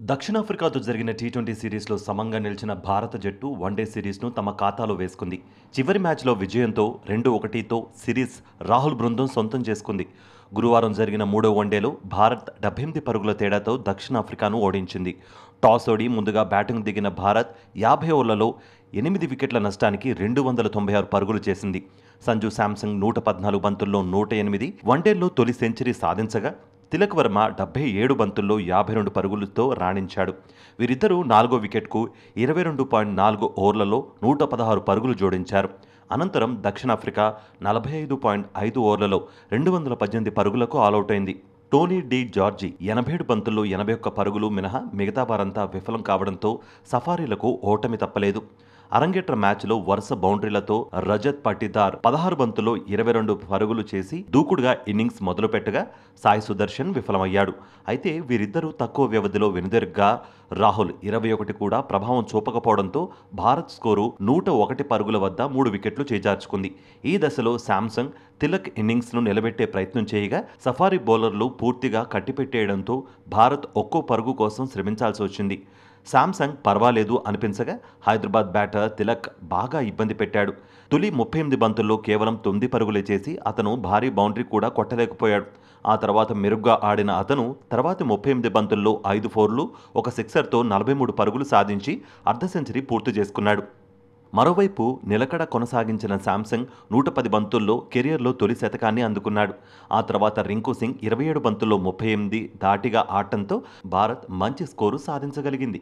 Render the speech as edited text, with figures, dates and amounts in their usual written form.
దక్షిణాఫ్రికాతో జరిగిన టీ20 సిరీస్లో సమంగా నిలిచిన భారత జట్టు వన్డే సిరీస్ను తమ ఖాతాలో వేసుకుంది. చివరి మ్యాచ్లో విజయంతో 2-1తో సిరీస్ రాహుల్ బృందం సొంతం చేసుకుంది. గురువారం జరిగిన మూడో వన్డేలో భారత్ 78 పరుగుల తేడాతో దక్షిణాఫ్రికాను ఓడించింది. టాస్ ఓడి ముందుగా బ్యాటింగ్ దిగిన భారత్ 50 ఓవర్లలో 8 వికెట్ల నష్టానికి 296 పరుగులు చేసింది. సంజు శాంసంగ్ 114 బంతుల్లో 108 వన్డేల్లో తొలి సెంచరీ సాధించగా తిలక్ వర్మ 77 బంతుల్లో 52 పరుగులతో రాణించాడు. వీరిద్దరూ నాలుగో వికెట్కు 22.4 ఓవర్లలో 116 పరుగులు జోడించారు. అనంతరం దక్షిణాఫ్రికా 45.5 ఓవర్లలో 218 పరుగులకు ఆలౌట్ అయింది. టోనీ డి జార్జి 87 బంతుల్లో 81 పరుగులు మినహా మిగతా వారంతా విఫలం కావడంతో సఫారీలకు ఓటమి తప్పలేదు. అరంగేట్ర మ్యాచ్లో వరుస బౌండరీలతో రజత్ పటిదార్ 16 బంతుల్లో 22 పరుగులు చేసి దూకుడుగా ఇన్నింగ్స్ మొదలుపెట్టగా సాయి సుదర్శన్ విఫలమయ్యాడు. అయితే వీరిద్దరూ తక్కువ వ్యవధిలో వెనుదిరగ్గా రాహుల్ 21 కూడా ప్రభావం చూపకపోవడంతో భారత్ స్కోరు 101 పరుగుల వద్ద 3 వికెట్లు చేజార్చుకుంది. ఈ దశలో శాంసంగ్, తిలక్ ఇన్నింగ్స్ను నిలబెట్టే ప్రయత్నం చేయగా సఫారీ బౌలర్లు పూర్తిగా కట్టిపెట్టేయడంతో భారత్ ఒక్కో పరుగు కోసం శ్రమించాల్సి వచ్చింది. శాంసంగ్ పర్వాలేదు అనిపించగా హైదరాబాద్ బ్యాటర్ తిలక్ బాగా ఇబ్బంది పెట్టాడు. తొలి 38 బంతుల్లో కేవలం 9 పరుగులే చేసి అతను భారీ బౌండరీ కూడా కొట్టలేకపోయాడు. ఆ తర్వాత మెరుగ్గా ఆడిన అతను తర్వాతి 38 బంతుల్లో 5 ఫోర్లు, ఒక సిక్సర్తో 43 పరుగులు సాధించి అర్ధ సెంచరీ పూర్తి చేసుకున్నాడు. మరోవైపు నిలకడ కొనసాగించిన శాంసంగ్ 110 బంతుల్లో కెరియర్లో తొలి శతకాన్ని అందుకున్నాడు. ఆ తర్వాత రింకు సింగ్ 27 బంతుల్లో 38 ధాటిగా ఆడటంతో భారత్ మంచి స్కోరు సాధించగలిగింది.